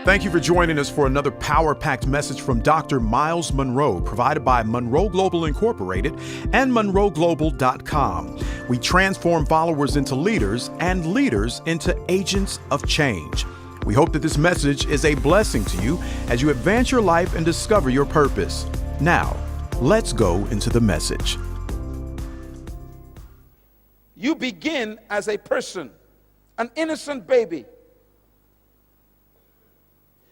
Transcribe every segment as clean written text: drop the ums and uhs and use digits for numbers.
Thank you for joining us for another power-packed message from Dr. Myles Munroe, provided by Munroe Global Incorporated and MunroeGlobal.com. We transform followers into leaders and leaders into agents of change. We hope that this message is a blessing to you as you advance your life and discover your purpose. Now, let's go into the message. You begin as a person, an innocent baby.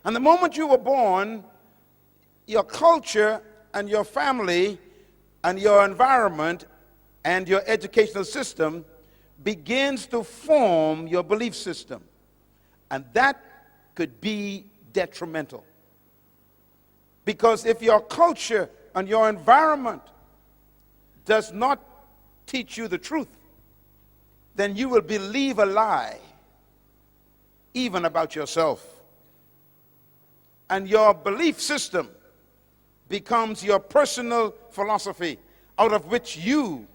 And the moment you were born, your culture and your family and your environment and your educational system begins to form your belief system. And that could be detrimental. Because if your culture and your environment does not teach you the truth, then you will believe a lie, even about yourself. And your belief system becomes your personal philosophy out of which you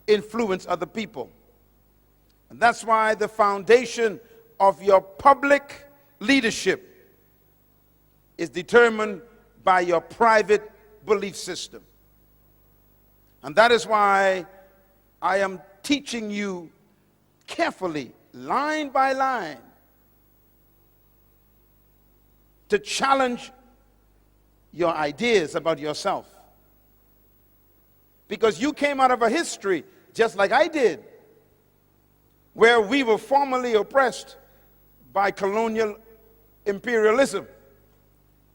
influence other people. And that's why the foundation of your public leadership is determined by your private belief system. And that is why I am teaching you carefully, line by line, to challenge your ideas about yourself. Because you came out of a history, just like I did, where we were formerly oppressed by colonial imperialism,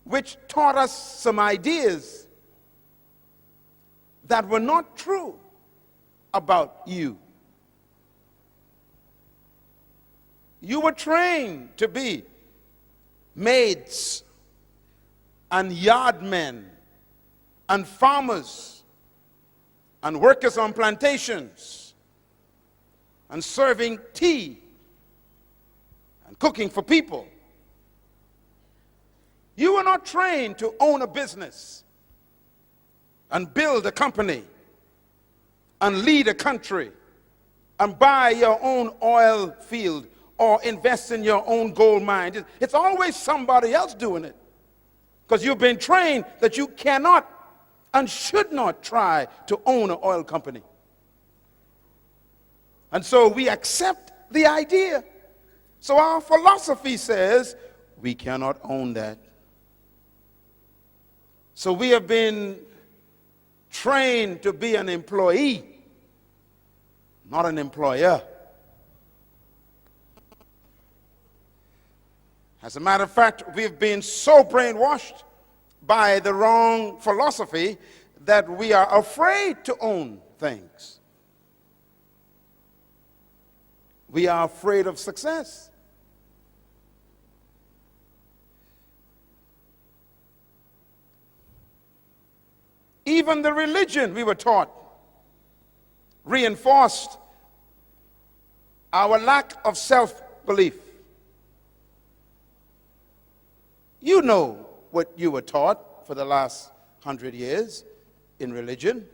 which taught us some ideas that were not true about you. You were trained to be maids and yardmen and farmers and workers on plantations and serving tea and cooking for people. You were not trained to own a business and build a company and lead a country and buy your own oil field or invest in your own gold mine. It's always somebody else doing it, because you've been trained that you cannot and should not try to own an oil company. And so we accept the idea. So our philosophy says we cannot own that. So we have been trained to be an employee, not an employer. As a matter of fact, we've been so brainwashed by the wrong philosophy that we are afraid to own things. We are afraid of success. Even the religion we were taught reinforced our lack of self-belief. You know what you were taught for the last 100 years in religion.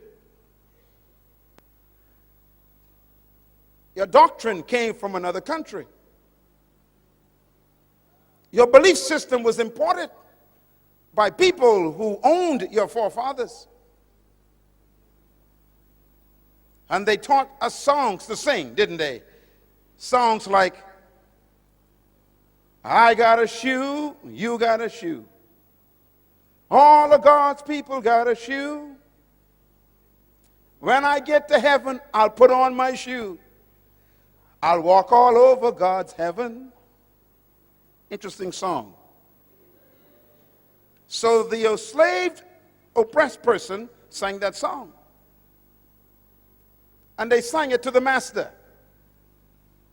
Your doctrine came from another country. Your belief system was imported by people who owned your forefathers. And they taught us songs to sing, didn't they? Songs like, I got a shoe, you got a shoe. All of God's people got a shoe. When I get to heaven, I'll put on my shoe. I'll walk all over God's heaven. Interesting song. So the enslaved, oppressed person sang that song. And they sang it to the master,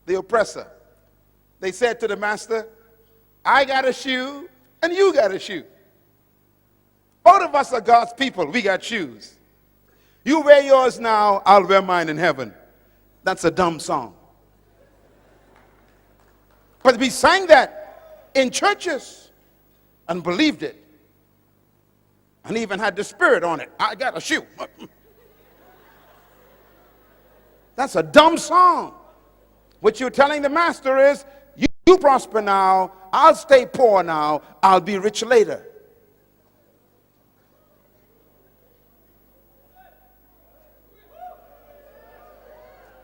the oppressor. They said to the master, I got a shoe and you got a shoe. Both of us are God's people. We got shoes. You wear yours now, I'll wear mine in heaven. That's a dumb song. But we sang that in churches and believed it. And even had the spirit on it. I got a shoe. That's a dumb song. What you're telling the master is, you You prosper now, I'll stay poor now, I'll be rich later.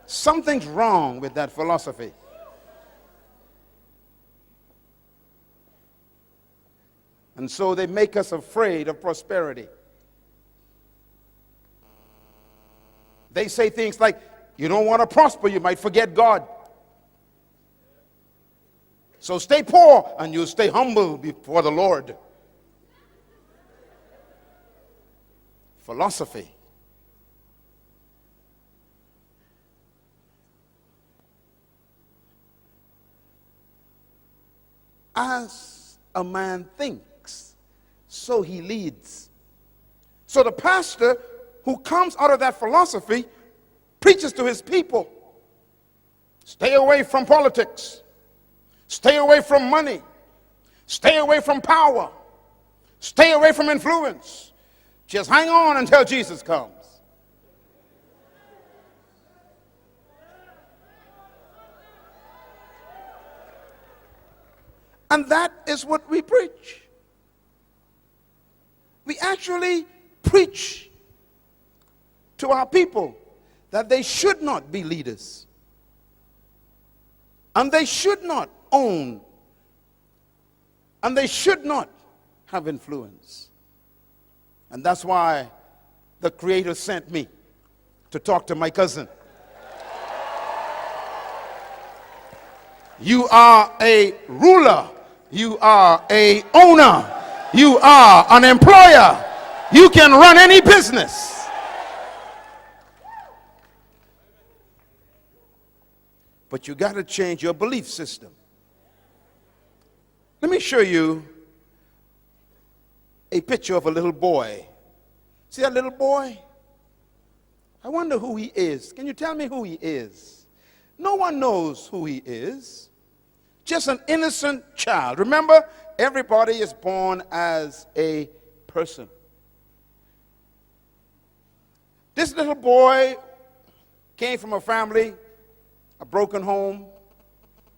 Something's wrong with that philosophy. And so they make us afraid of prosperity. They say things like, you don't want to prosper, you might forget God. So stay poor and you'll stay humble before the Lord. Philosophy. As a man thinks, so he leads. So the pastor who comes out of that philosophy preaches to his people. Stay away from politics. Stay away from money. Stay away from power. Stay away from influence. Just hang on until Jesus comes. And that is what we preach. We actually preach to our people that they should not be leaders. And they should not own. And they should not have influence. And that's why the Creator sent me to talk to my cousin. You are a ruler. You are a owner. You are an employer. You can run any business. But you got to change your belief system. Let me show you a picture of a little boy. See that little boy? I wonder who he is. Can you tell me who he is? No one knows who he is. Just an innocent child. Remember, everybody is born as a person. This little boy came from a family, a broken home.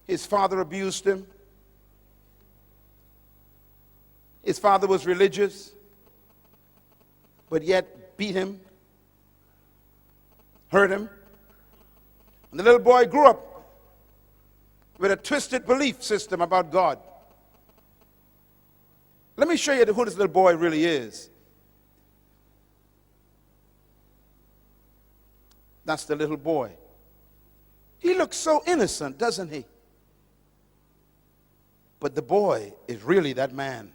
His father abused him. His father was religious, but yet beat him, hurt him. And the little boy grew up with a twisted belief system about God. Let me show you who this little boy really is. That's the little boy. He looks so innocent, doesn't he? But the boy is really that man.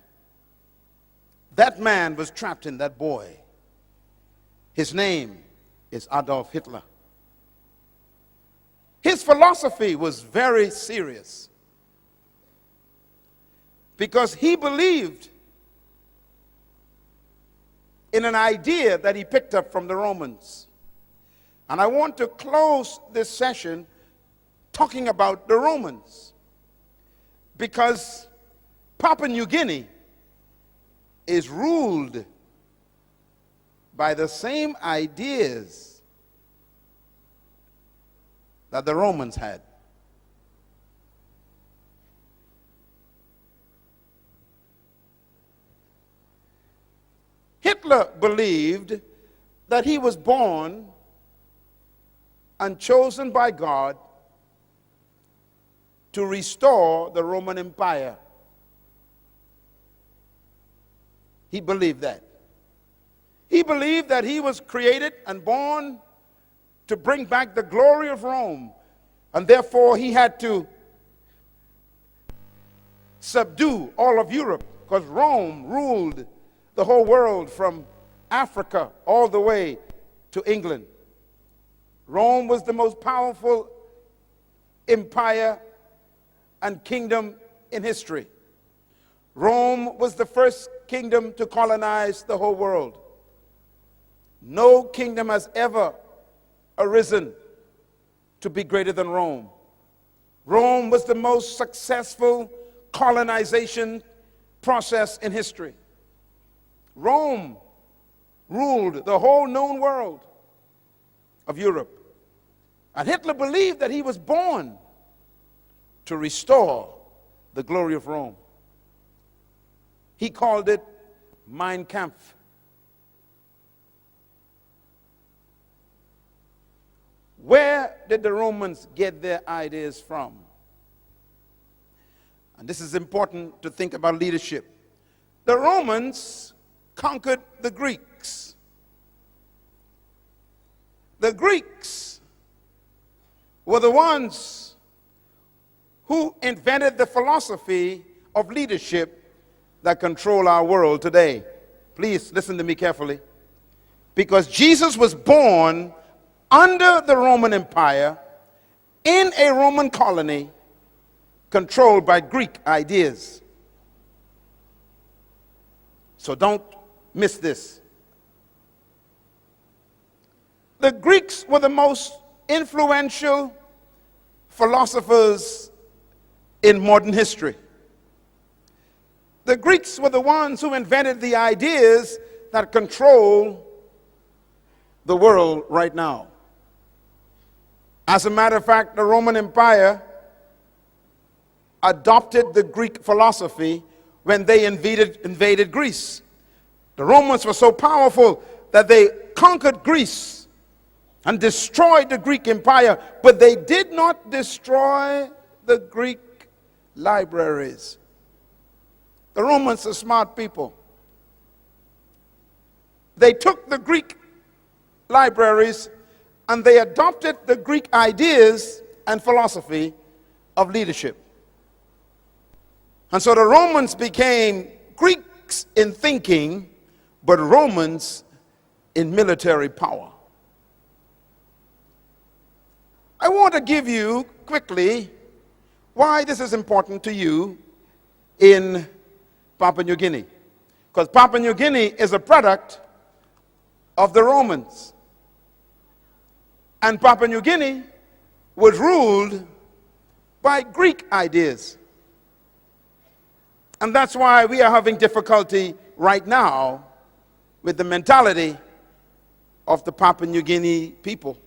That man was trapped in that boy. His name is Adolf Hitler. His philosophy was very serious because he believed in an idea that he picked up from the Romans. And I want to close this session talking about the Romans because Papua New Guinea is ruled by the same ideas that the Romans had. Hitler believed that he was born and chosen by God to restore the Roman Empire. He believed that. He believed that he was created and born to bring back the glory of Rome, and therefore he had to subdue all of Europe because Rome ruled the whole world from Africa all the way to England. Rome was the most powerful empire and kingdom in history. Rome was the first kingdom to colonize the whole world. No kingdom has ever arisen to be greater than Rome. Rome was the most successful colonization process in history. Rome ruled the whole known world of Europe. And Hitler believed that he was born to restore the glory of Rome. He called it Mein Kampf. Where did the Romans get their ideas from? And this is important to think about leadership. The Romans conquered the Greeks. The Greeks were the ones who invented the philosophy of leadership that control our world today. Please listen to me carefully. Because Jesus was born under the Roman Empire in a Roman colony controlled by Greek ideas. So don't miss this. The Greeks were the most influential philosophers in modern history. The Greeks were the ones who invented the ideas that control the world right now. As a matter of fact, the Roman Empire adopted the Greek philosophy when they invaded Greece. The Romans were so powerful that they conquered Greece and destroyed the Greek Empire, but they did not destroy the Greek libraries. The Romans are smart people. They took the Greek libraries and they adopted the Greek ideas and philosophy of leadership. And so the Romans became Greeks in thinking, but Romans in military power. I want to give you quickly why this is important to you in Papua New Guinea. Because Papua New Guinea is a product of the Romans. And Papua New Guinea was ruled by Greek ideas. And that's why we are having difficulty right now with the mentality of the Papua New Guinea people.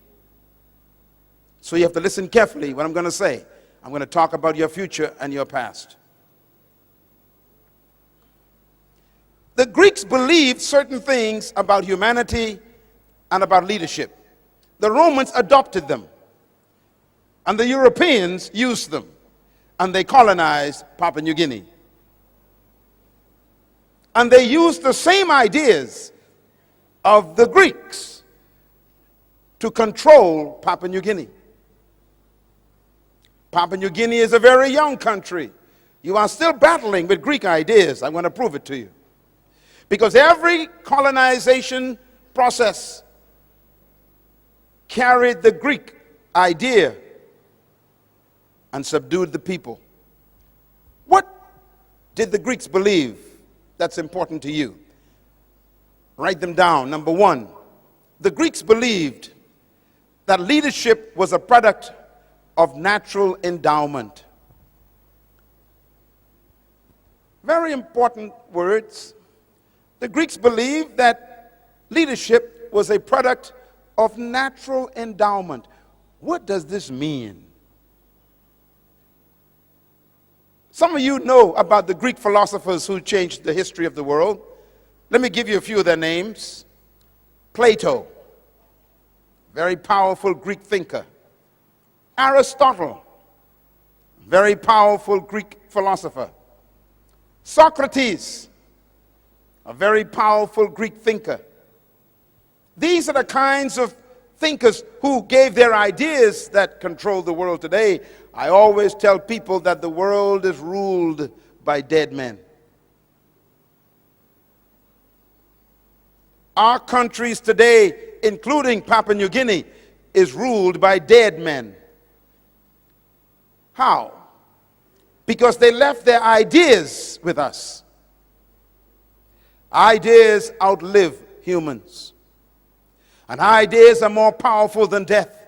So you have to listen carefully what I'm going to say. I'm going to talk about your future and your past. The Greeks believed certain things about humanity and about leadership. The Romans adopted them, and the Europeans used them, and they colonized Papua New Guinea. And they used the same ideas of the Greeks to control Papua New Guinea. Papua New Guinea is a very young country. You are still battling with Greek ideas. I'm going to prove it to you. Because every colonization process carried the Greek idea and subdued the people. What did the Greeks believe that's important to you? Write them down. Number one, the Greeks believed that leadership was a product of natural endowment. Very important words. The Greeks believed that leadership was a product of natural endowment. What does this mean? Some of you know about the Greek philosophers who changed the history of the world. Let me give you a few of their names. Plato, very powerful Greek thinker. Aristotle, very powerful Greek philosopher. Socrates, a very powerful Greek thinker. These are the kinds of thinkers who gave their ideas that control the world today. I always tell people that the world is ruled by dead men. Our countries today, including Papua New Guinea, is ruled by dead men. How? Because they left their ideas with us. Ideas outlive humans. And ideas are more powerful than death.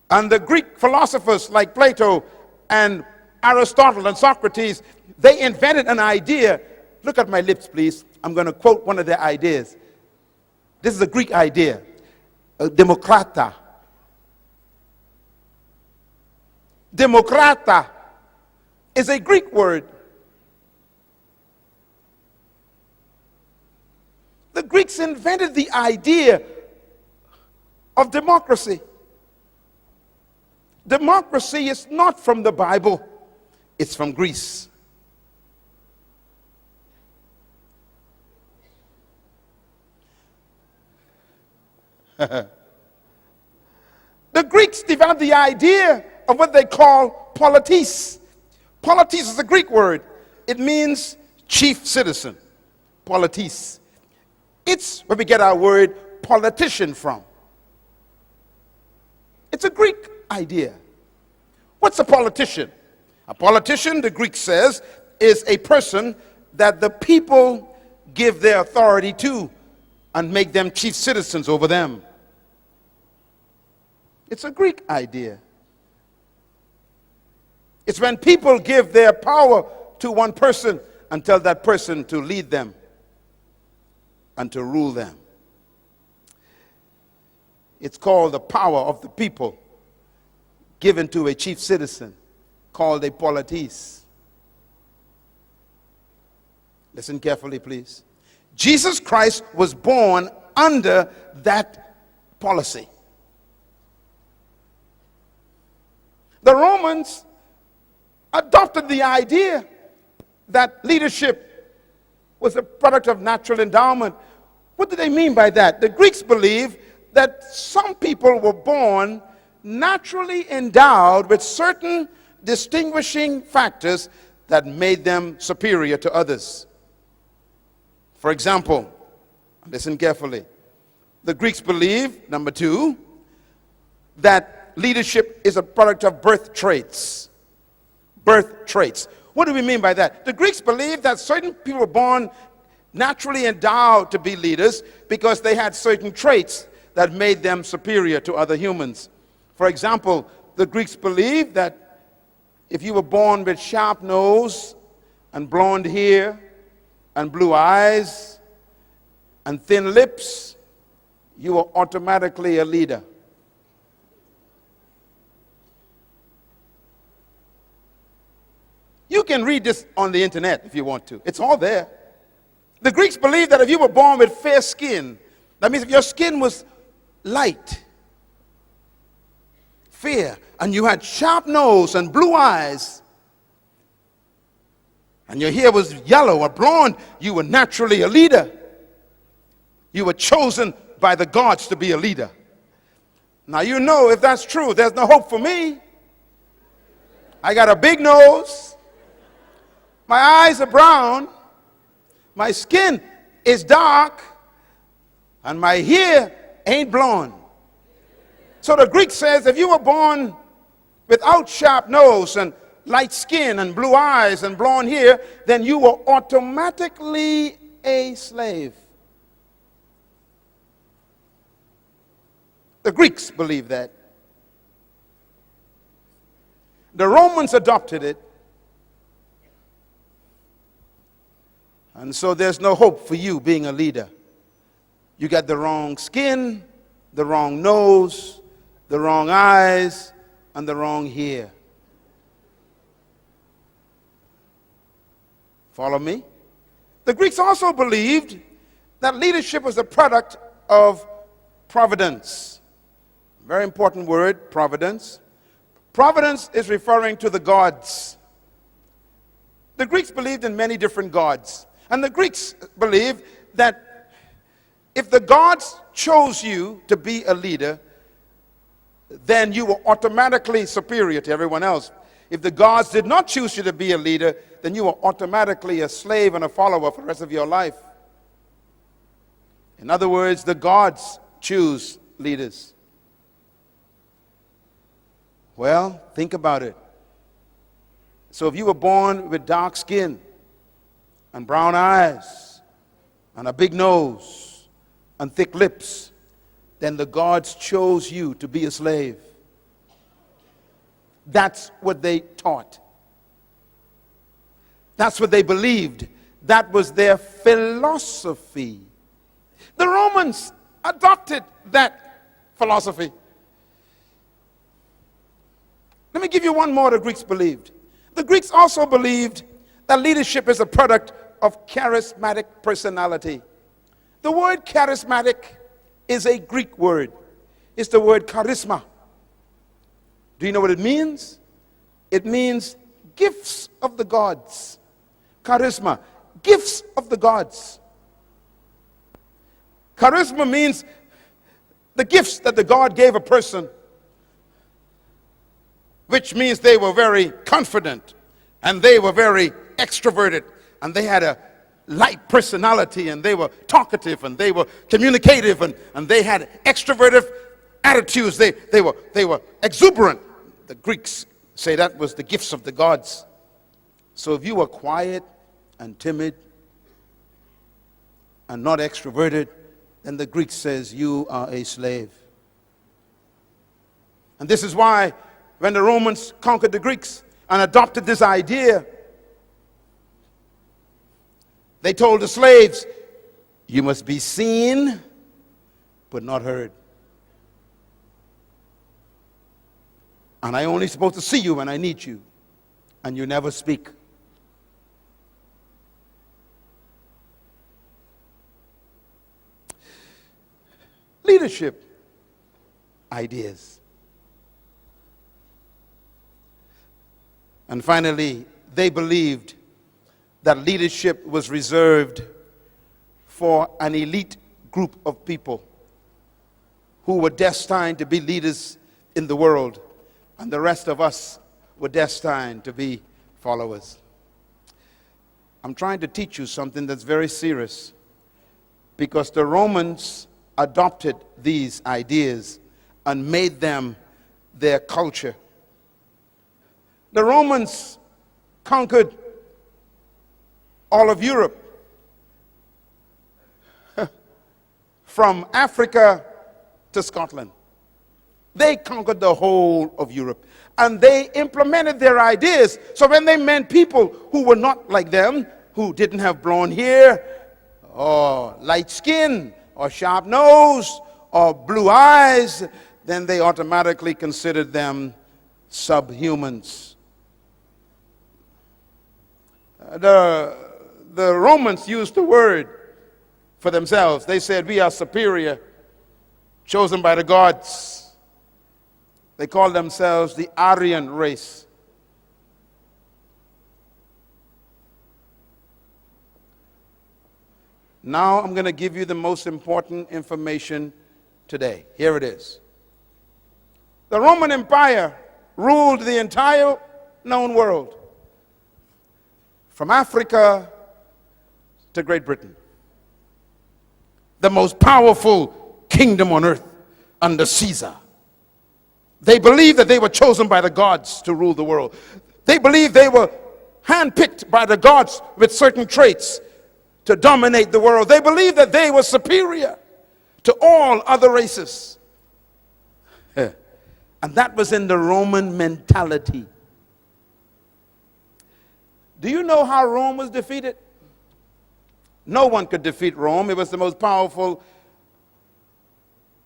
And the Greek philosophers like Plato and Aristotle and Socrates, they invented an idea. Look at my lips, please. I'm going to quote one of their ideas. This is a Greek idea. Demokrata. Demokrata. is a Greek word. The Greeks invented the idea of democracy. Democracy is not from the Bible, it's from Greece. The Greeks developed the idea of what they call politis. Politis is a Greek word. It means chief citizen. Politis. It's where we get our word politician from. It's a Greek idea. What's a politician? A politician, the Greek says, is a person that the people give their authority to and make them chief citizens over them. It's a Greek idea. It's when people give their power to one person and tell that person to lead them and to rule them. It's called the power of the people given to a chief citizen called a politis. Listen carefully, please. Jesus Christ was born under that policy. The Romans adopted the idea that leadership was a product of natural endowment. What do they mean by that? The Greeks believe that some people were born naturally endowed with certain distinguishing factors that made them superior to others. For example, listen carefully. The Greeks believe, number two, that leadership is a product of birth traits. Birth traits. What do we mean by that? The Greeks believe that certain people were born naturally endowed to be leaders because they had certain traits that made them superior to other humans. For example, the Greeks believed that if you were born with sharp nose and blonde hair and blue eyes and thin lips, you were automatically a leader. You can read this on the internet if you want to. It's all there. The Greeks believed that if you were born with fair skin, that means if your skin was light, fair, and you had sharp nose and blue eyes, and your hair was yellow or blonde, you were naturally a leader. You were chosen by the gods to be a leader. Now you know if that's true, there's no hope for me. I got a big nose. My eyes are brown. My skin is dark. And my hair ain't blonde. So the Greek says if you were born without sharp nose and light skin and blue eyes and blonde hair, then you were automatically a slave. The Greeks believed that. The Romans adopted it. And so there's no hope for you being a leader. You got the wrong skin, the wrong nose, the wrong eyes, and the wrong hair. Follow me? The Greeks also believed that leadership was a product of providence. Very important word, providence. Providence is referring to the gods. The Greeks believed in many different gods. And the Greeks believed that if the gods chose you to be a leader, then you were automatically superior to everyone else. If the gods did not choose you to be a leader, then you were automatically a slave and a follower for the rest of your life. In other words, the gods choose leaders. Well, think about it. So if you were born with dark skin and brown eyes and a big nose and thick lips, then the gods chose you to be a slave. That's what they taught. That's what they believed. That was their philosophy. The Romans adopted that philosophy. Let me give you one more the Greeks believed. The Greeks also believed that leadership is a product of charismatic personality. The word charismatic is a Greek word. It's the word charisma. Do you know what it means? It means gifts of the gods. Charisma, gifts of the gods. Charisma means the gifts that the God gave a person, which means they were very confident and they were very extroverted and they had a light personality and they were talkative and they were communicative and they had extroverted attitudes. They were exuberant. The Greeks say that was the gifts of the gods. So if you were quiet and timid and not extroverted, then the Greek says you are a slave. And this is why when the Romans conquered the Greeks and adopted this idea, they told the slaves, you must be seen but not heard. And I only supposed to see you when I need you, and you never speak. Leadership ideas. And finally, they believed that leadership was reserved for an elite group of people who were destined to be leaders in the world, and the rest of us were destined to be followers. I'm trying to teach you something that's very serious, because the Romans adopted these ideas and made them their culture. The Romans conquered all of Europe, from Africa to Scotland. They conquered the whole of Europe, and they implemented their ideas. So when they met people who were not like them, who didn't have blonde hair or light skin or sharp nose or blue eyes, then they automatically considered them subhumans. The Romans used the word for themselves. They said, we are superior, chosen by the gods. They called themselves the Aryan race. Now I'm going to give you the most important information today. Here it is. The Roman Empire ruled the entire known world, from Africa to Great Britain. The most powerful kingdom on earth under Caesar. They believed that they were chosen by the gods to rule the world. They believed they were handpicked by the gods with certain traits to dominate the world. They believed that they were superior to all other races. And that was in the Roman mentality. Do you know how Rome was defeated? No one could defeat Rome. It was the most powerful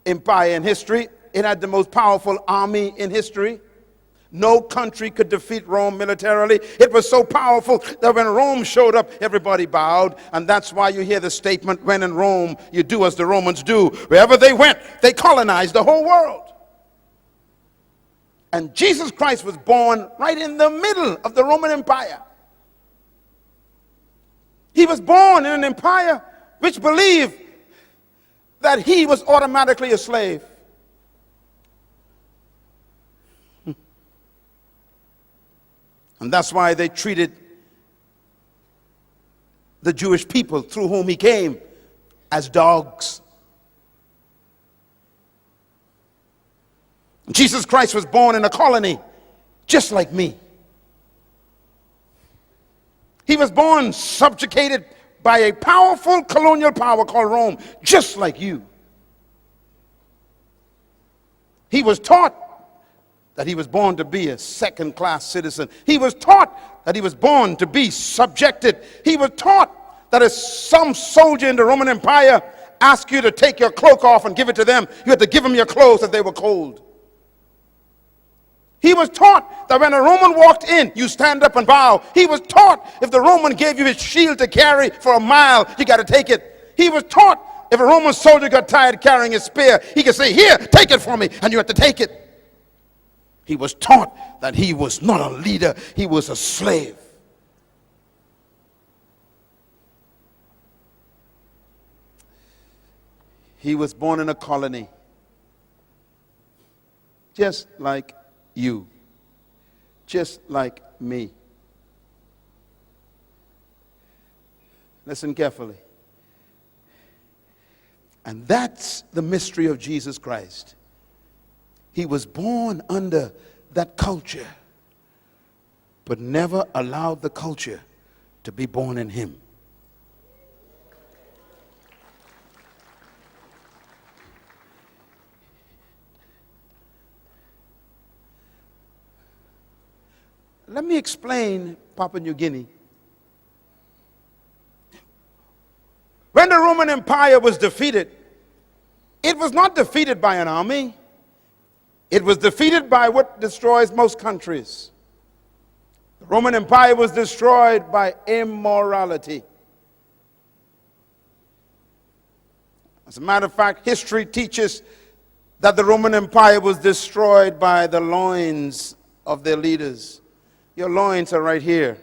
empire in history. It had the most powerful army in history. No country could defeat Rome militarily. It was so powerful that when Rome showed up, everybody bowed. And that's why you hear the statement, when in Rome, you do as the Romans do. Wherever they went, they colonized the whole world. And Jesus Christ was born right in the middle of the Roman Empire. He was born in an empire which believed that he was automatically a slave. And that's why they treated the Jewish people through whom he came as dogs. Jesus Christ was born in a colony just like me. He was born subjugated by a powerful colonial power called Rome, just like you. He was taught that he was born to be a second-class citizen. He was taught that he was born to be subjected. He was taught that if some soldier in the Roman Empire asked you to take your cloak off and give it to them, you had to give them your clothes if they were cold. He was taught that when a Roman walked in, you stand up and bow. He was taught if the Roman gave you his shield to carry for a mile, you got to take it. He was taught if a Roman soldier got tired carrying his spear, he could say, here, take it for me, and you have to take it. He was taught that he was not a leader, he was a slave. He was born in a colony, just like you, just like me. Listen carefully. And that's the mystery of Jesus Christ. He was born under that culture, but never allowed the culture to be born in him. Let me explain Papua New Guinea. When the Roman Empire was defeated, it was not defeated by an army. It was defeated by what destroys most countries. The Roman Empire was destroyed by immorality. As a matter of fact, history teaches that the Roman Empire was destroyed by the loins of their leaders. Your loins are right here.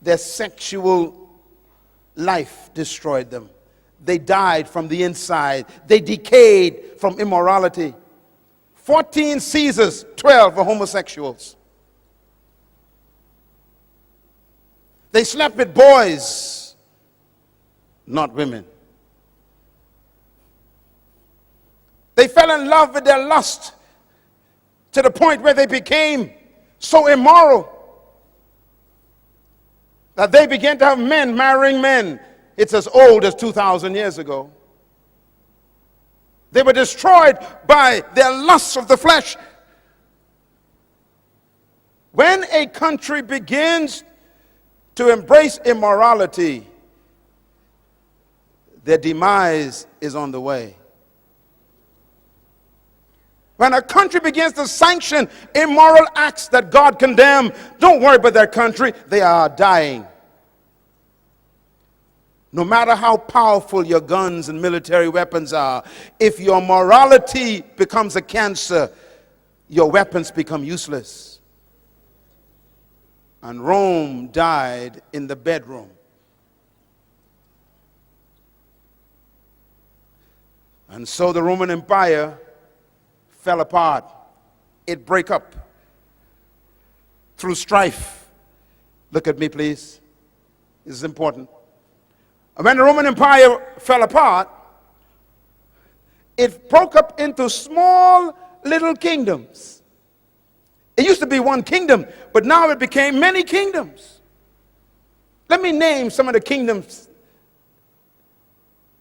Their sexual life destroyed them. They died from the inside. They decayed from immorality. 14 Caesars, 12 were homosexuals. They slept with boys, not women. They fell in love with their lust to the point where they became so immoral that they began to have men marrying men. It's as old as 2,000 years ago. They were destroyed by their lusts of the flesh. When a country begins to embrace immorality, their demise is on the way. When a country begins to sanction immoral acts that God condemned, don't worry about that country. They are dying. No matter how powerful your guns and military weapons are, if your morality becomes a cancer, your weapons become useless. And Rome died in the bedroom. And so the Roman Empire fell apart. It broke up through strife. Look at me, please. This is important. When the Roman Empire fell apart, it broke up into small little kingdoms. It used to be one kingdom, but now it became many kingdoms. Let me name some of the kingdoms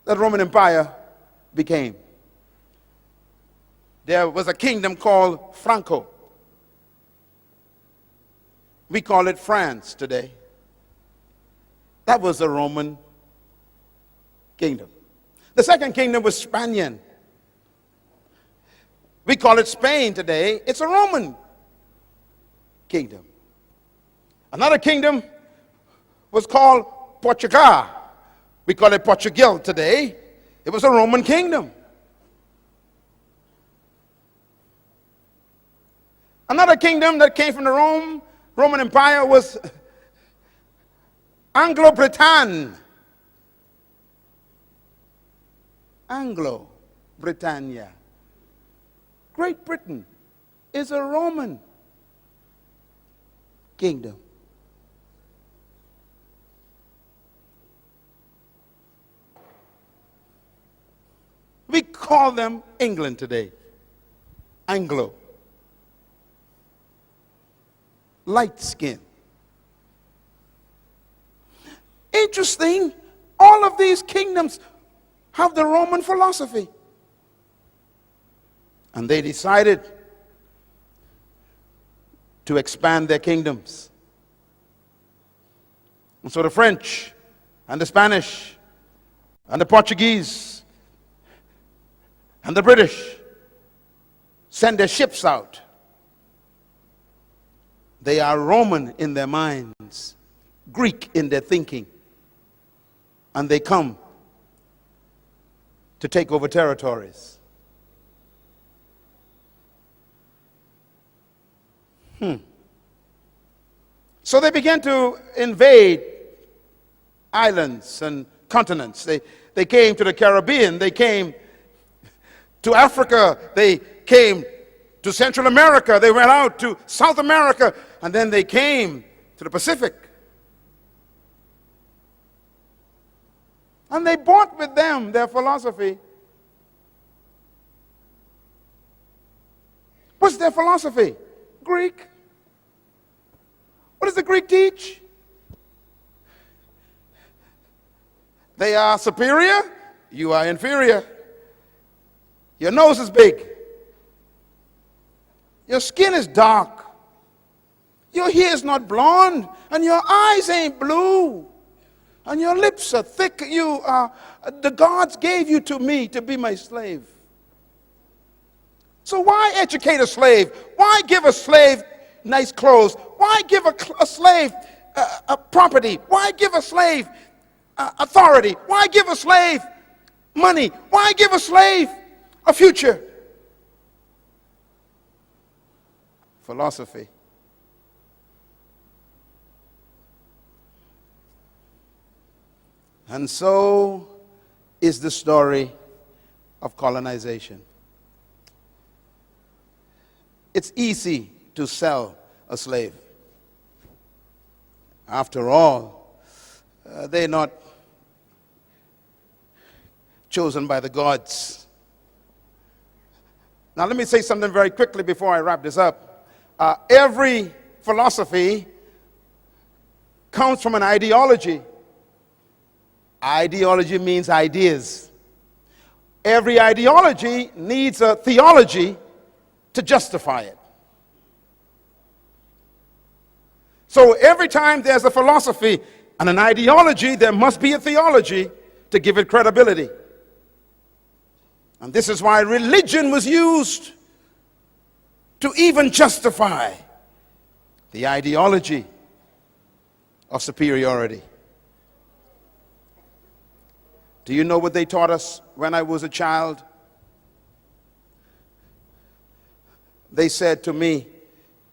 that the Roman Empire became. There was a kingdom called Franco. We call it France today. That was a Roman kingdom. The second kingdom was Spanian. We call it Spain today. It's a Roman kingdom. Another kingdom was called Portugal. We call it Portugal today. It was a Roman kingdom. Another kingdom that came from the Roman Empire was Anglo-Britannia. Anglo-Britannia. Great Britain is a Roman kingdom. We call them England today. Anglo. Light skin. Interesting, all of these kingdoms have the Roman philosophy. And they decided to expand their kingdoms. And so the French and the Spanish and the Portuguese and the British sent their ships out They are Roman in their minds, Greek in their thinking, and they come to take over territories. So they began to invade islands and continents. They came to the Caribbean. They came to Africa. They came to Central America. They went out to South America. And then they came to the Pacific. And they brought with them their philosophy. What's their philosophy? Greek. What does the Greek teach? They are superior, you are inferior. Your nose is big. Your skin is dark. Your hair is not blonde, and your eyes ain't blue. And your lips are thick. The gods gave you to me to be my slave. So why educate a slave? Why give a slave nice clothes? Why give a slave a property? Why give a slave authority? Why give a slave money? Why give a slave a future? Philosophy. And so is the story of colonization. It's easy to sell a slave. After all, they're not chosen by the gods. Now let me say something very quickly before I wrap this up. Every philosophy comes from an ideology. Ideology means ideas. Every ideology needs a theology to justify it. So every time there's a philosophy and an ideology, there must be a theology to give it credibility. And this is why religion was used to even justify the ideology of superiority. Do you know what they taught us when I was a child? They said to me,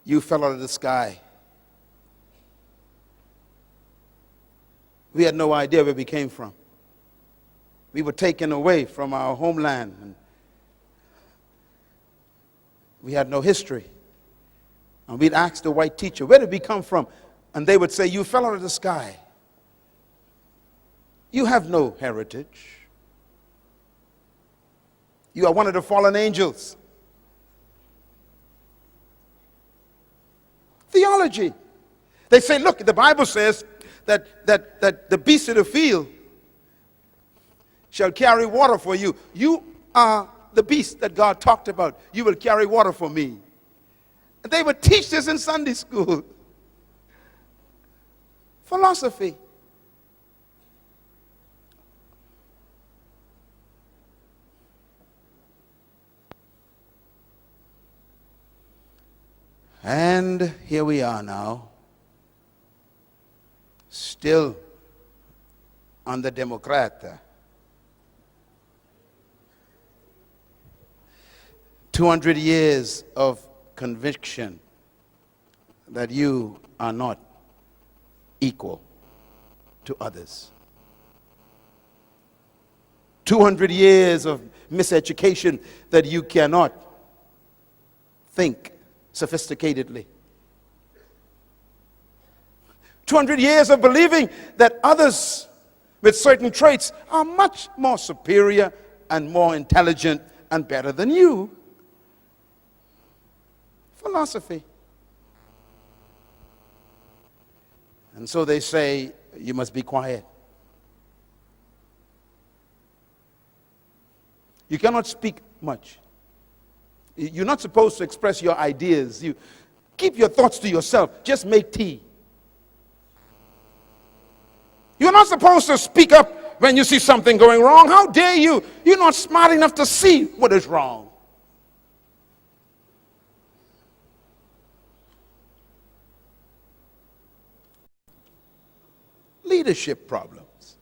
"You fell out of the sky." We had no idea where we came from. We were taken away from our homeland, and we had no history. And we'd ask the white teacher, "Where did we come from?" And they would say, "You fell out of the sky. You have no heritage. You are one of the fallen angels." Theology. They say, look, the Bible says that the beasts of the field shall carry water for you. You are the beast that God talked about. You will carry water for me. And they would teach this in Sunday school. Philosophy. And here we are now, still under Democrat. 200 years of conviction that you are not equal to others. 200 years of miseducation that you cannot think sophisticatedly. 200 years of believing that others with certain traits are much more superior and more intelligent and better than you. Philosophy. And so they say, you must be quiet. You cannot speak much. You're not supposed to express your ideas. You keep your thoughts to yourself. Just make tea. You're not supposed to speak up when you see something going wrong. How dare you? You're not smart enough to see what is wrong. leadership problems.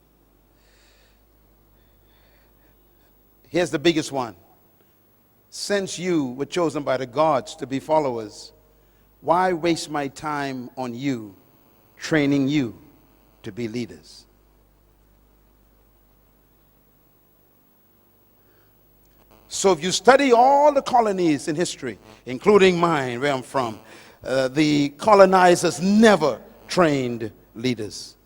Here's the biggest one. Since you were chosen by the gods to be followers, why waste my time on you, training you to be leaders? So if you study all the colonies in history, including mine, where I'm from, the colonizers never trained leaders.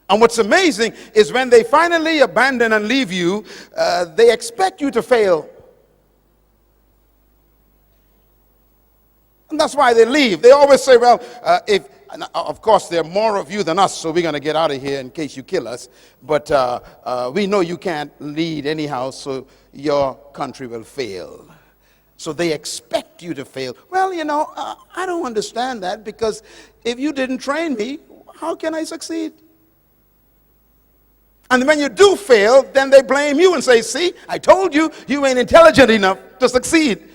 And what's amazing is when they finally abandon and leave you, they expect you to fail. And that's why they leave. They always say, well, of course, there are more of you than us, so we're going to get out of here in case you kill us. But we know you can't lead anyhow, so your country will fail. So they expect you to fail. Well, I don't understand that, because if you didn't train me, how can I succeed? And when you do fail, then they blame you and say, see, I told you, you ain't intelligent enough to succeed.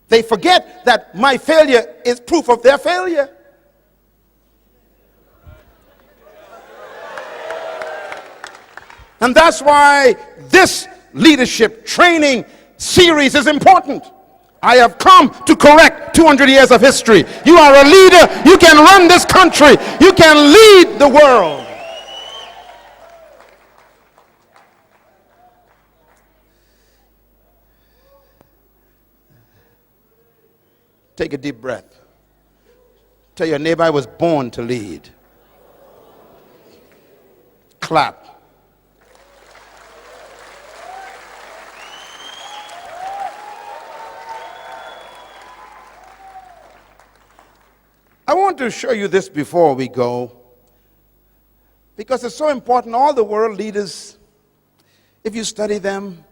They forget that my failure is proof of their failure. And that's why this leadership training series is important. I have come to correct 200 years of history. You are a leader. You can run this country. You can lead the world. Take a deep breath. Tell your neighbor, I was born to lead. Clap. I want to show you this before we go, because it's so important. All the world leaders, if you study them,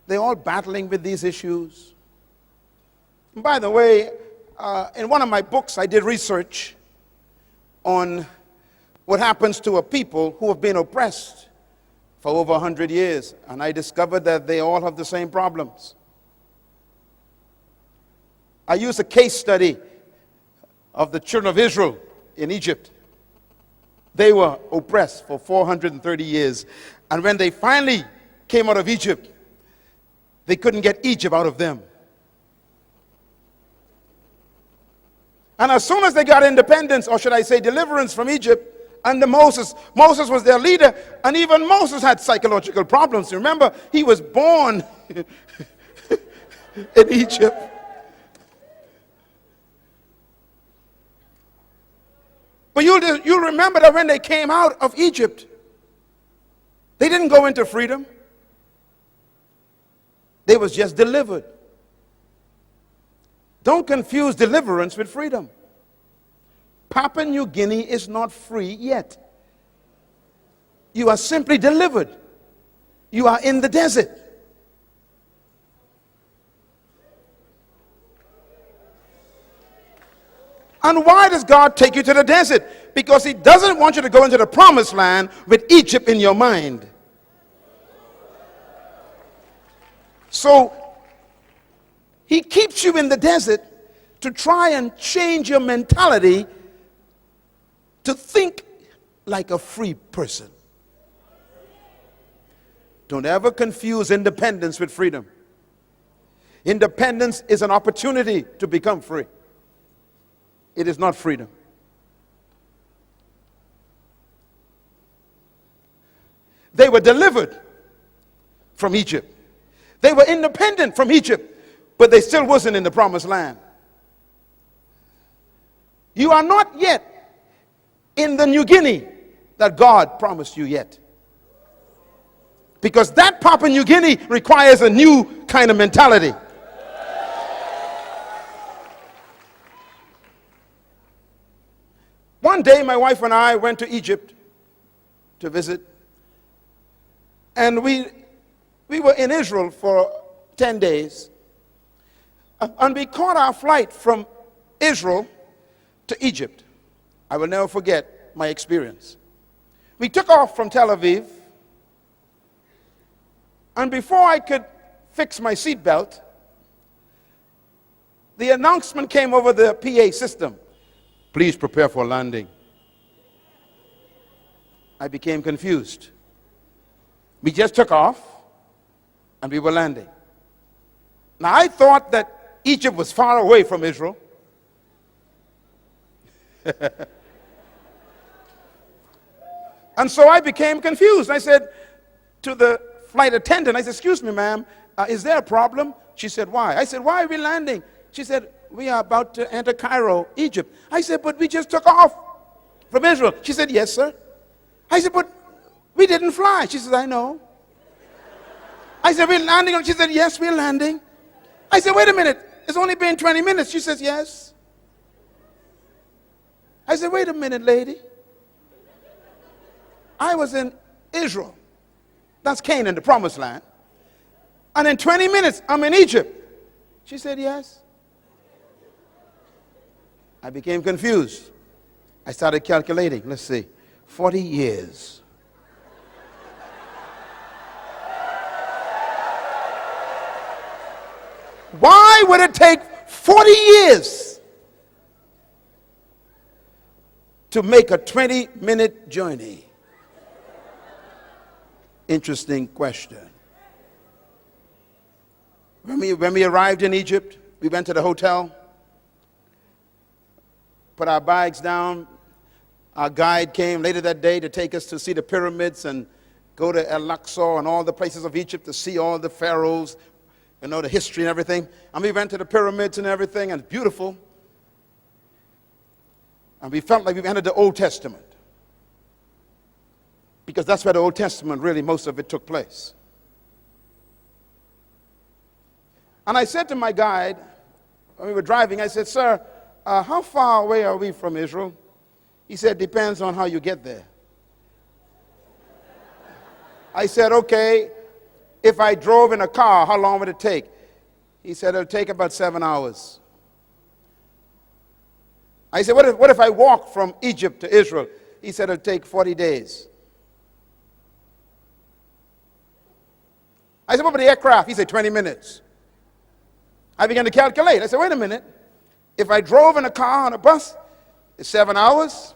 they're all battling with these issues. And by the way, in one of my books, I did research on what happens to a people who have been oppressed for over 100 years. And I discovered that they all have the same problems. I used a case study of the children of Israel in Egypt. They were oppressed for 430 years. And when they finally came out of Egypt, they couldn't get Egypt out of them. And as soon as they got independence, or should I say deliverance from Egypt, under Moses was their leader, and even Moses had psychological problems. Remember, he was born in Egypt. But you'll remember that when they came out of Egypt, they didn't go into freedom. They was just delivered. Don't confuse deliverance with freedom. Papua New Guinea is not free yet. You are simply delivered. You are in the desert. And why does God take you to the desert? Because He doesn't want you to go into the promised land with Egypt in your mind. So He keeps you in the desert to try and change your mentality to think like a free person. Don't ever confuse independence with freedom. Independence is an opportunity to become free. It is not freedom. They were delivered from Egypt. They were independent from Egypt, but they still wasn't in the promised land. You are not yet in the New Guinea that God promised you yet. Because that Papua New Guinea requires a new kind of mentality. One day, my wife and I went to Egypt to visit. And we were in Israel for 10 days. And we caught our flight from Israel to Egypt. I will never forget my experience. We took off from Tel Aviv. And before I could fix my seatbelt, the announcement came over the PA system. Please prepare for landing. I became confused. We just took off and we were landing. Now I thought that Egypt was far away from Israel. And so I became confused. I said to the flight attendant, I said, excuse me, ma'am, is there a problem? She said, why? I said, why are we landing? She said, we are about to enter Cairo, Egypt. I said, but we just took off from Israel. She said, yes, sir. I said, but we didn't fly. She said, I know. I said, we're landing. She said, yes, we're landing. I said, wait a minute. It's only been 20 minutes. She says, yes. I said, wait a minute, lady. I was in Israel. That's Canaan, the promised land. And in 20 minutes, I'm in Egypt. She said, yes. I became confused. I started calculating. Let's see. 40 years. Why would it take 40 years to make a 20-minute journey? Interesting question. When we arrived in Egypt, we went to the hotel, put our bags down. Our guide came later that day to take us to see the pyramids and go to El-Aqsa and all the places of Egypt to see all the pharaohs, you know, the history and everything. And we went to the pyramids and everything, and it's beautiful. And we felt like we entered the Old Testament, because that's where the Old Testament, really, most of it took place. And I said to my guide, when we were driving, I said, sir, how far away are we from Israel? He said, depends on how you get there. I said, okay, if I drove in a car, how long would it take? He said, it'll take about 7 hours. I said, what if I walk from Egypt to Israel? He said, it'll take 40 days. I said, what about the aircraft? He said, 20 minutes. I began to calculate. I said, wait a minute. If I drove in a car on a bus, it's 7 hours.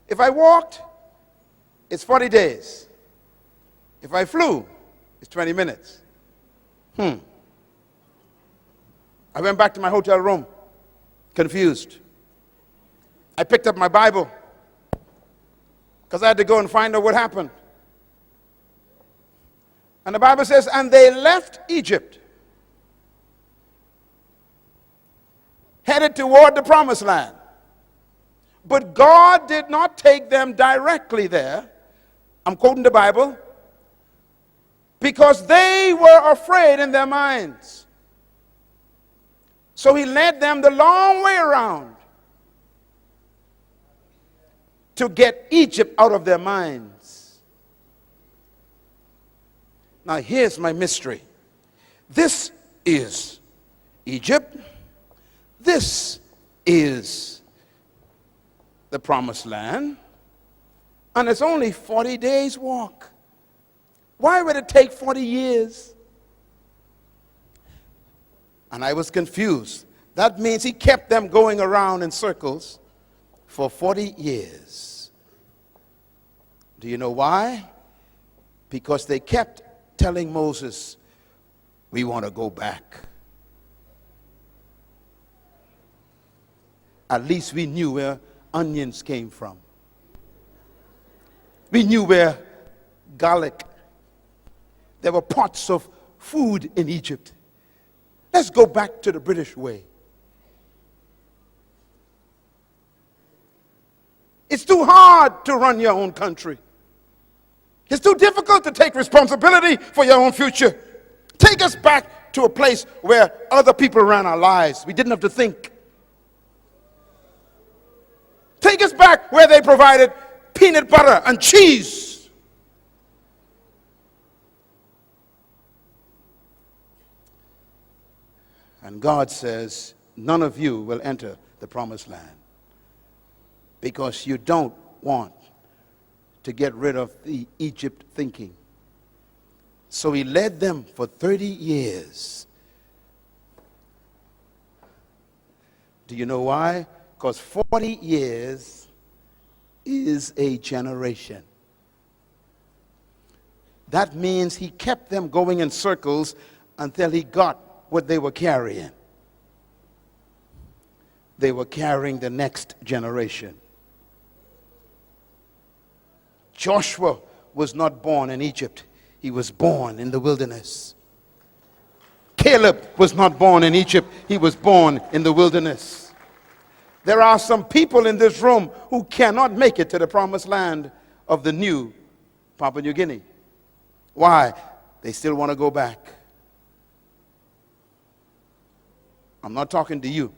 If I walked, it's 40 days. If I flew, it's 20 minutes. I went back to my hotel room, confused. I picked up my Bible because I had to go and find out what happened. And the Bible says, and they left Egypt, headed toward the promised land. But God did not take them directly there. I'm quoting the Bible. Because they were afraid in their minds. So he led them the long way around to get Egypt out of their minds. Now here's my mystery. This is Egypt. This is the promised land. And it's only 40 days walk. Why would it take 40 years? And I was confused. That means he kept them going around in circles for 40 years. Do you know why? Because they kept telling Moses, we want to go back. At least we knew where onions came from. We knew where garlic. There were pots of food in Egypt. Let's go back to the British way. It's too hard to run your own country. It's too difficult to take responsibility for your own future. Take us back to a place where other people ran our lives. We didn't have to think. Take us back where they provided peanut butter and cheese. And God says, none of you will enter the promised land because you don't want to get rid of the Egypt thinking. So he led them for 30 years. Do you know why? Because 40 years is a generation. That means he kept them going in circles until he got what they were carrying. They were carrying the next generation. Joshua was not born in Egypt. He was born in the wilderness. Caleb was not born in Egypt. He was born in the wilderness. There are some people in this room who cannot make it to the promised land of the new Papua New Guinea. Why? They still want to go back. I'm not talking to you.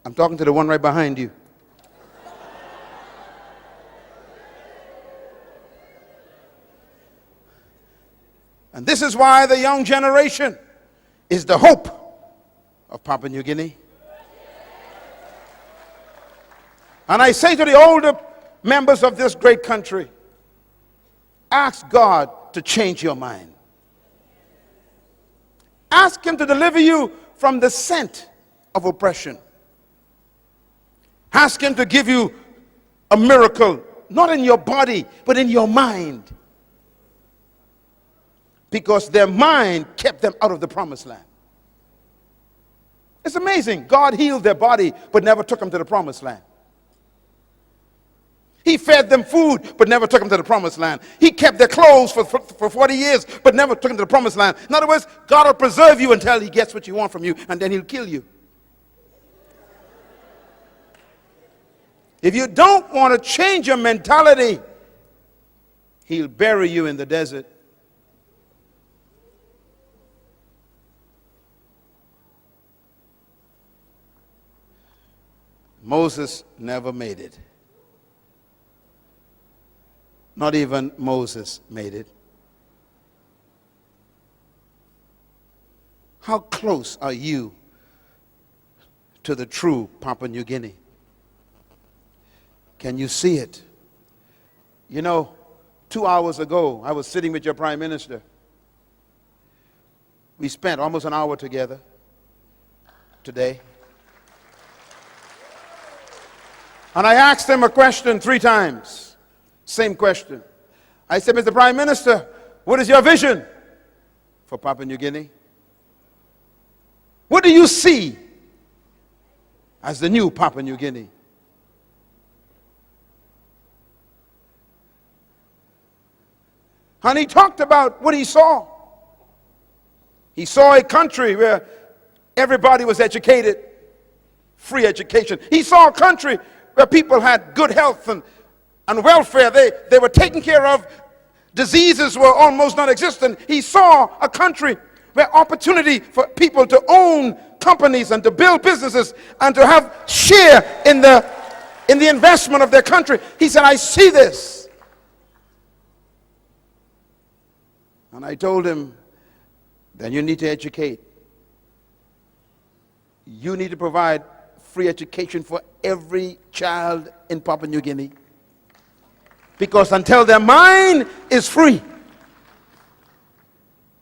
I'm talking to the one right behind you. And this is why the young generation is the hope of Papua New Guinea. And I say to the older members of this great country, ask God to change your mind. Ask him to deliver you from the scent of oppression. Ask him to give you a miracle, not in your body, but in your mind. Because their mind kept them out of the promised land. It's amazing. God healed their body, but never took them to the promised land. He fed them food, but never took them to the promised land. He kept their clothes for 40 years, but never took them to the promised land. In other words, God will preserve you until he gets what you want from you, and then he'll kill you. If you don't want to change your mentality, he'll bury you in the desert. Moses never made it. Not even Moses made it. How close are you to the true Papua New Guinea? Can you see it? You know, 2 hours ago, I was sitting with your Prime Minister. We spent almost an hour together today. And I asked him a question 3 times. Same question. I said, Mr. Prime Minister, what is your vision for Papua New Guinea? What do you see as the new Papua New Guinea? And he talked about what he saw. He saw a country where everybody was educated, free education. He saw a country where people had good health and welfare. They were taken care of. Diseases were almost non-existent. He saw a country where opportunity for people to own companies and to build businesses and to have share in the investment of their country. He said, I see this. And I told him, then you need to educate. You need to provide free education for every child in Papua New Guinea. Because until their mind is free,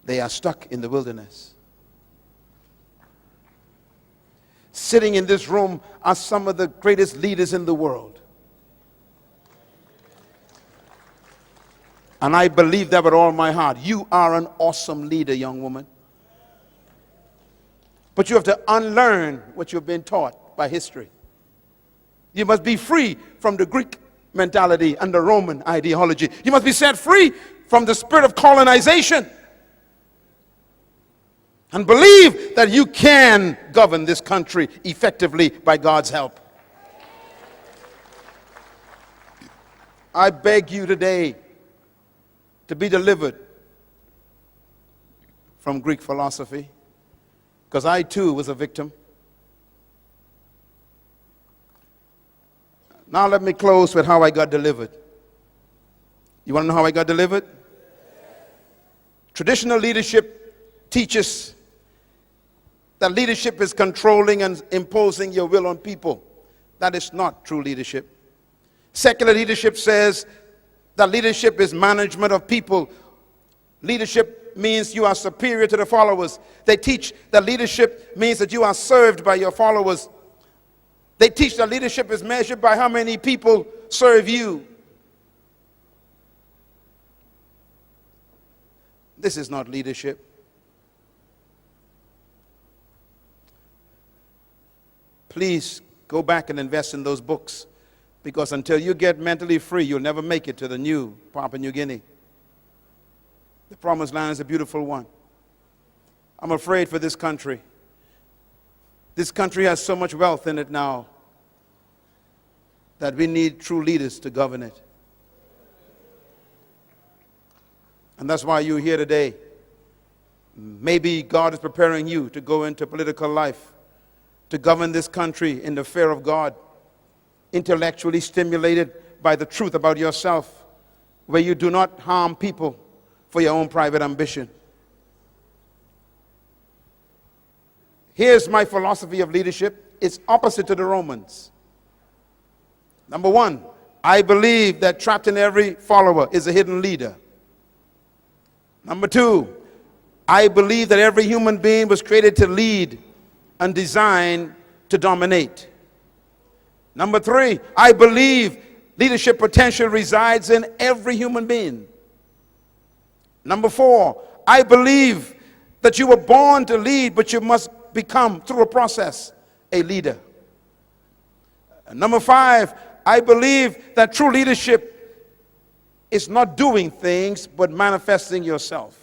they are stuck in the wilderness. Sitting in this room are some of the greatest leaders in the world. And I believe that with all my heart. You are an awesome leader, young woman. But you have to unlearn what you've been taught by history. You must be free from the Greek mentality and the Roman ideology. You must be set free from the spirit of colonization. And believe that you can govern this country effectively by God's help. I beg you today to be delivered from Greek philosophy, because I too was a victim. Now let me close with how I got delivered. You want to know how I got delivered? Traditional leadership teaches that leadership is controlling and imposing your will on people. That is not true leadership. Secular leadership says that leadership is management of people. Leadership means you are superior to the followers. They teach that leadership means that you are served by your followers. They teach that leadership is measured by how many people serve you. This is not leadership. Please go back and invest in those books, because until you get mentally free, you'll never make it to the new Papua New Guinea. The promised land is a beautiful one. I'm afraid for this country. This country has so much wealth in it now that we need true leaders to govern it. And that's why you're here today. Maybe God is preparing you to go into political life, to govern this country in the fear of God, intellectually stimulated by the truth about yourself, where you do not harm people for your own private ambition. Here's my philosophy of leadership. It's opposite to the Romans. Number one, I believe that trapped in every follower is a hidden leader. Number two, I believe that every human being was created to lead and designed to dominate. Number three, I believe leadership potential resides in every human being. Number four, I believe that you were born to lead, but you must become, through a process, a leader. And number five, I believe that true leadership is not doing things, but manifesting yourself.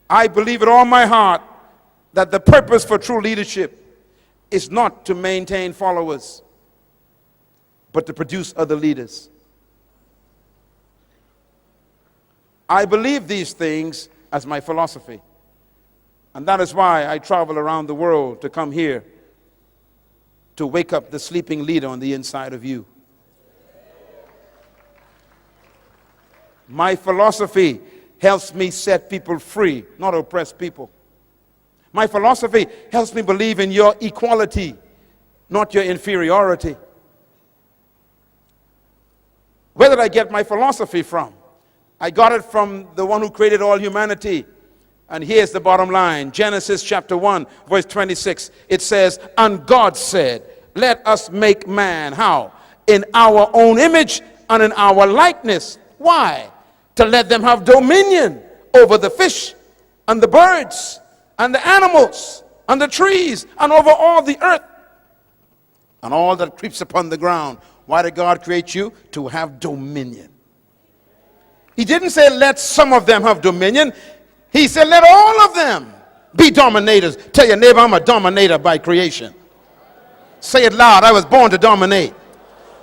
I believe with all my heart that the purpose for true leadership is not to maintain followers, but to produce other leaders. I believe these things as my philosophy. And that is why I travel around the world to come here to wake up the sleeping leader on the inside of you. My philosophy helps me set people free, not oppress people. My philosophy helps me believe in your equality, not your inferiority. Where did I get my philosophy from? I got it from the one who created all humanity. And here's the bottom line. Genesis chapter 1, verse 26. It says, and God said, let us make man, how? In our own image and in our likeness. Why? To let them have dominion over the fish and the birds and the animals and the trees and over all the earth and all that creeps upon the ground. Why did God create you? To have dominion. He didn't say let some of them have dominion. He said let all of them be dominators. Tell your neighbor, I'm a dominator by creation. Say it loud, I was born to dominate.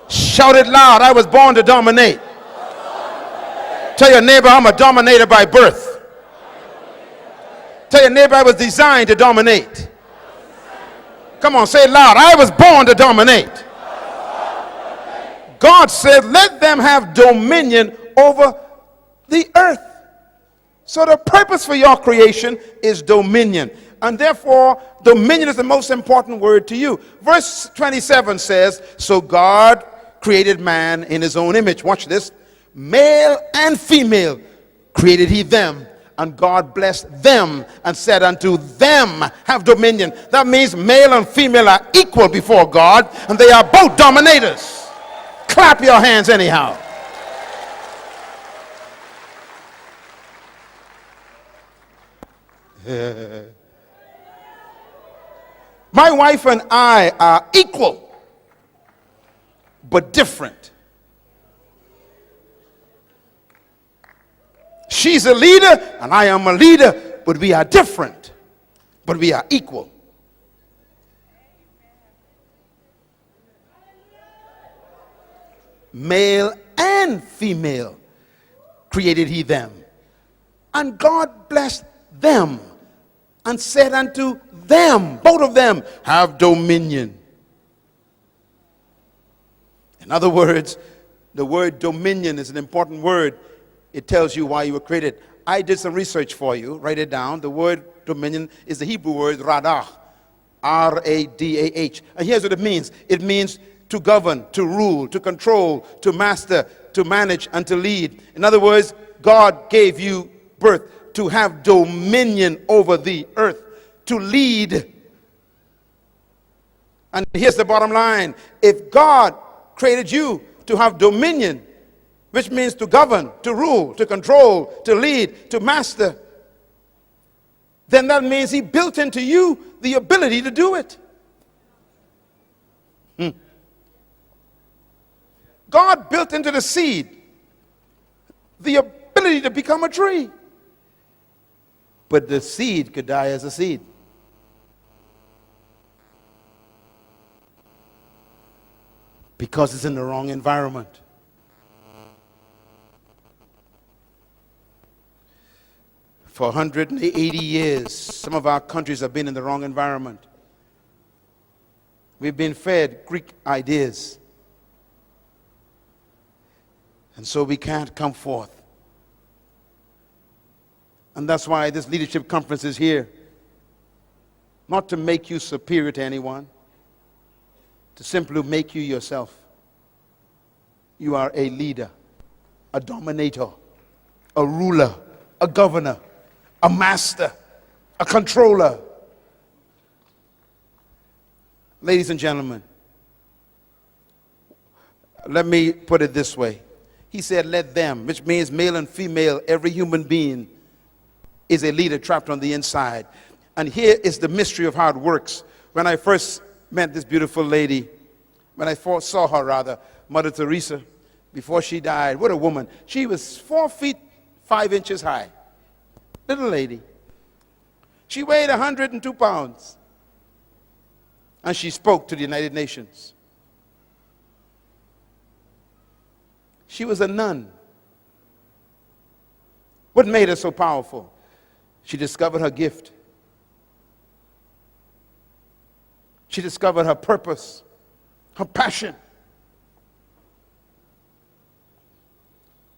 Shout it loud, I was born to dominate. Tell your neighbor, I'm a dominator by birth. Tell your neighbor, I was designed to dominate. Come on, say it loud, I was born to dominate. God said, let them have dominion over the earth. So the purpose for your creation is dominion. And therefore, dominion is the most important word to you. Verse 27 says, so God created man in his own image. Watch this. Male and female created he them. And God blessed them and said unto them, have dominion. That means male and female are equal before God, and they are both dominators. Clap your hands anyhow. My wife and I are equal, but different. She's a leader and I am a leader, but we are different, but we are equal. Male and female created he them. And God blessed them and said unto them, both of them, have dominion. In other words, the word dominion is an important word. It tells you why you were created. I did some research for you. Write it down. The word dominion is the Hebrew word radah. R-A-D-A-H. And here's what it means. It means to govern, to rule, to control, to master, to manage, and to lead. In other words, God gave you birth to have dominion over the earth, to lead. And here's the bottom line. If God created you to have dominion, which means to govern, to rule, to control, to lead, to master, then that means he built into you the ability to do it. God built into the seed the ability to become a tree. But the seed could die as a seed. Because it's in the wrong environment. For 180 years, some of our countries have been in the wrong environment. We've been fed Greek ideas. And so we can't come forth. And that's why this leadership conference is here. Not to make you superior to anyone, to simply make you yourself. You are a leader, a dominator, a ruler, a governor, a master, a controller. Ladies and gentlemen, let me put it this way. He said, let them, which means male and female, every human being is a leader trapped on the inside. And here is the mystery of how it works. When I first met this beautiful lady, when I first saw her rather, Mother Teresa, before she died, what a woman. She was 4 feet 5 inches high. Little lady. She weighed 102 pounds. And she spoke to the United Nations. She was a nun. What made her so powerful? She discovered her gift. She discovered her purpose, her passion.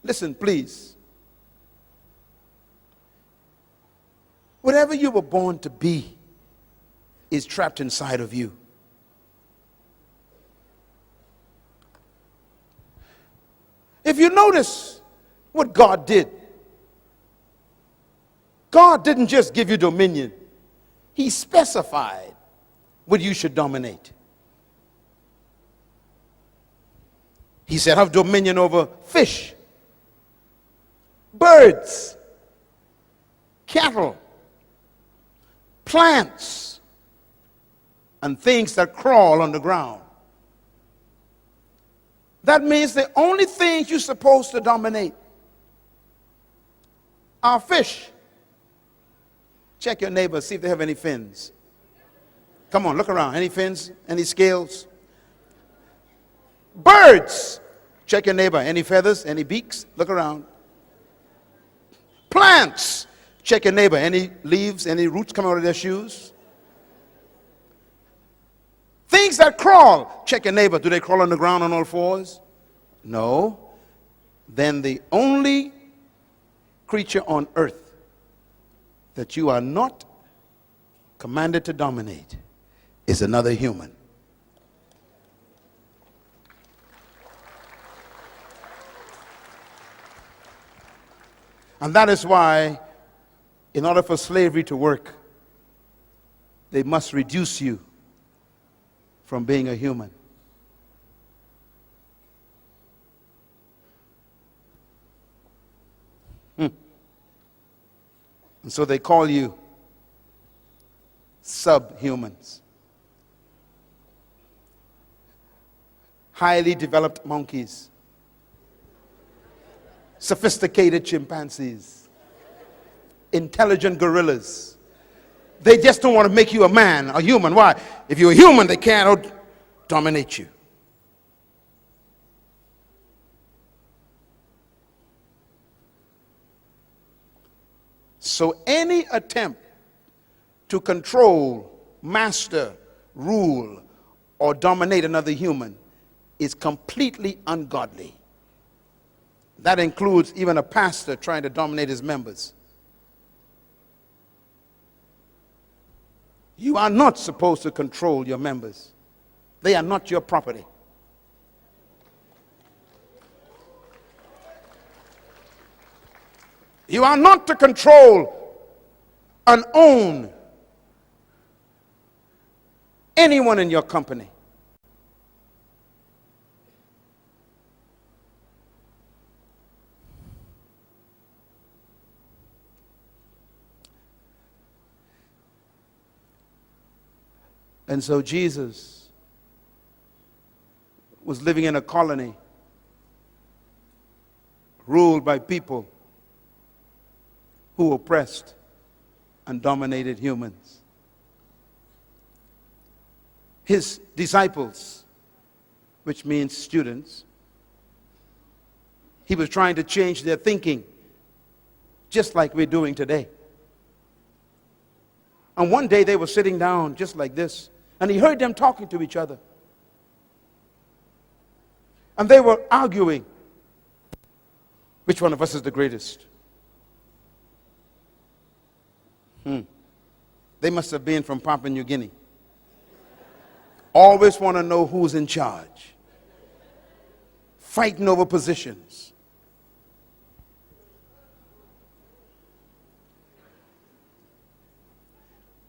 Listen, please. Whatever you were born to be is trapped inside of you. If you notice what God did, God didn't just give you dominion. He specified what you should dominate. He said, have dominion over fish, birds, cattle, plants, and things that crawl on the ground. That means the only things you're supposed to dominate are fish. Check your neighbor, see if they have any fins. Come on, look around. Any fins? Any scales? Birds. Check your neighbor. Any feathers? Any beaks? Look around. Plants. Check your neighbor. Any leaves? Any roots coming out of their shoes? Things that crawl. Check your neighbor. Do they crawl on the ground on all fours? No. Then the only creature on earth that you are not commanded to dominate is another human. And that is why, in order for slavery to work, they must reduce you from being a human. And so they call you subhumans. Highly developed monkeys. Sophisticated chimpanzees. Intelligent gorillas. They just don't want to make you a man, a human. Why? If you're a human, they can't dominate you. So any attempt to control, master, rule, or dominate another human is completely ungodly. That includes even a pastor trying to dominate his members. You are not supposed to control your members. They are not your property. You are not to control and own anyone in your company. And so Jesus was living in a colony ruled by people who oppressed and dominated humans. His disciples, which means students, he was trying to change their thinking, just like we're doing today. And one day they were sitting down just like this, and he heard them talking to each other. And they were arguing, which one of us is the greatest? They must have been from Papua New Guinea. Always want to know who's in charge. Fighting over positions.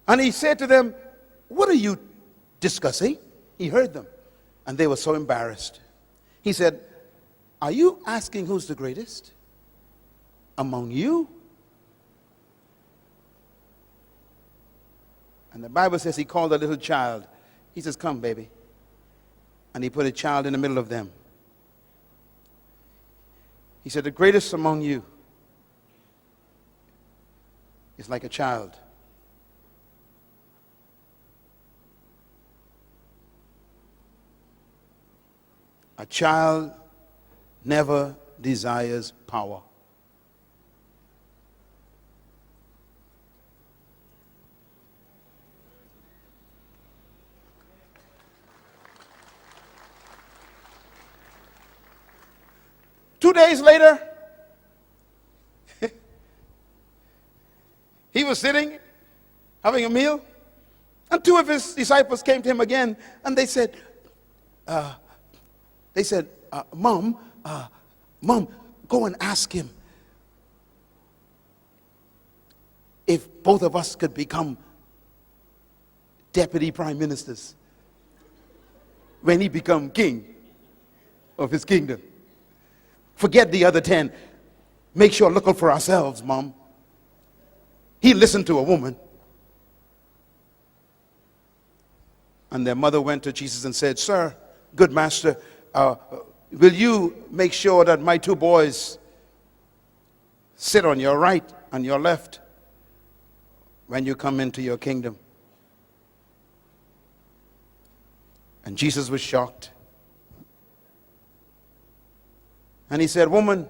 And he said to them, "What are you discussing?" He heard them, and they were so embarrassed. He said, "Are you asking who's the greatest among you?" And the Bible says he called a little child. He says, "Come, baby." And he put a child in the middle of them. He said, "The greatest among you is like a child. A child never desires power. Two days later, he was sitting, having a meal, and two of his disciples came to him again, and they said, Mom, go and ask him if both of us could become deputy prime ministers when he become king of his kingdom. Forget the other 10. Make sure look out for ourselves, Mom." He listened to a woman. And their mother went to Jesus and said, "Sir, good master, will you make sure that my two boys sit on your right and your left when you come into your kingdom?" And Jesus was shocked. And he said, "Woman,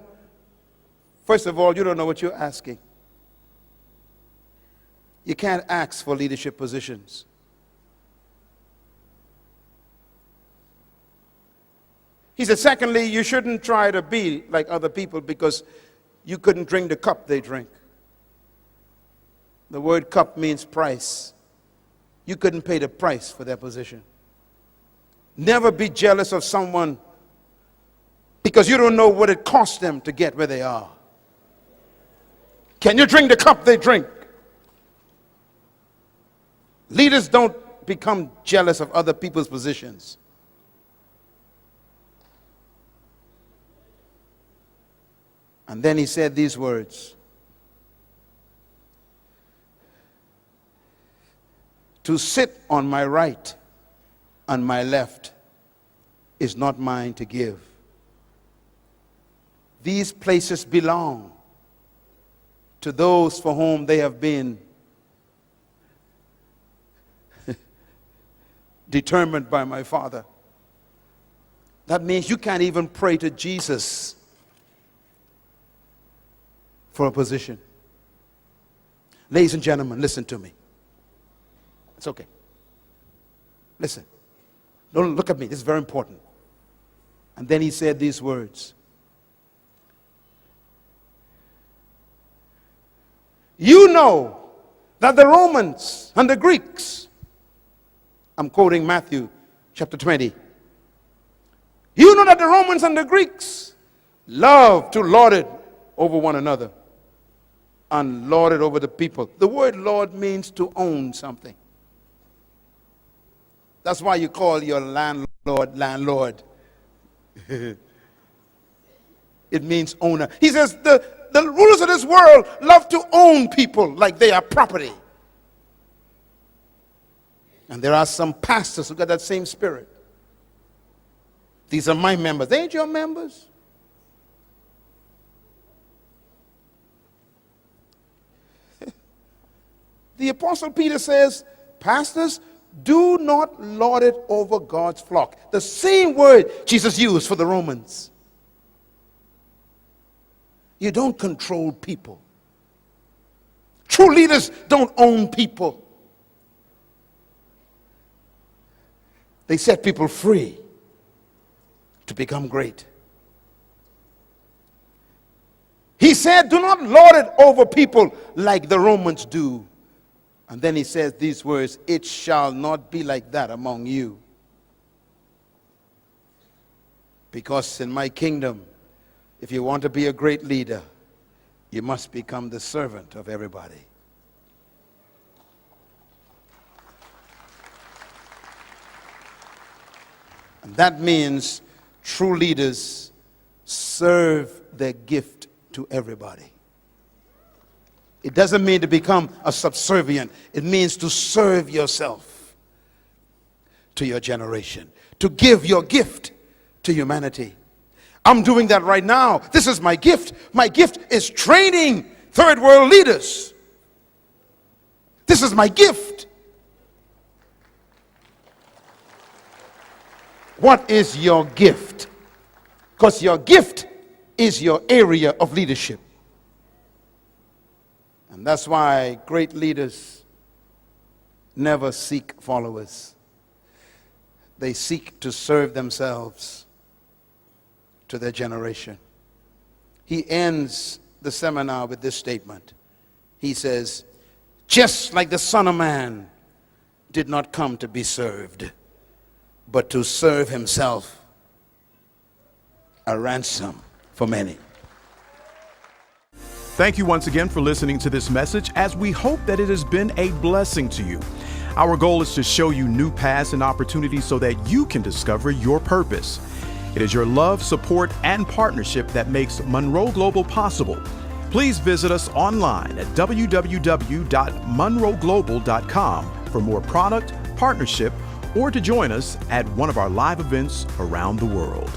first of all, you don't know what you're asking. You can't ask for leadership positions. He said, secondly, you shouldn't try to be like other people because you couldn't drink the cup they drink. The word cup means price. You couldn't pay the price for their position. Never be jealous of someone because you don't know what it cost them to get where they are. Can you drink the cup they drink? Leaders don't become jealous of other people's positions. And then he said these words. To sit on my right and my left is not mine to give. These places belong to those for whom they have been determined by my Father. That means you can't even pray to Jesus for a position. Ladies and gentlemen, listen to me. It's okay. Listen. Don't look at me. This is very important. And then he said these words. You know that the Romans and the Greeks, I'm quoting Matthew chapter 20. You know that the Romans and the Greeks love to lord it over one another and lord it over the people. The word lord means to own something. That's why you call your landlord, landlord. It means owner. He says the rulers of this world love to own people like they are property. And there are some pastors who got that same spirit. These are my members. They ain't your members. The Apostle Peter says, pastors, do not lord it over God's flock. The same word Jesus used for the Romans. You don't control people. True leaders don't own people. They set people free to become great. He said, do not lord it over people like the Romans do. And then he says these words, it shall not be like that among you. Because in my kingdom, if you want to be a great leader, you must become the servant of everybody. And that means true leaders serve their gift to everybody. It doesn't mean to become a subservient. It means to serve yourself to your generation, to give your gift to humanity. I'm doing that right now. This is my gift. My gift is training third world leaders. This is my gift. What is your gift? Because your gift is your area of leadership. And that's why great leaders never seek followers. They seek to serve themselves to their generation. He ends the seminar with this statement. He says, just like the Son of Man did not come to be served, but to serve himself, a ransom for many. Thank you once again for listening to this message, as we hope that it has been a blessing to you. Our goal is to show you new paths and opportunities so that you can discover your purpose. It is your love, support, and partnership that makes Munroe Global possible. Please visit us online at www.munroeglobal.com for more product, partnership, or to join us at one of our live events around the world.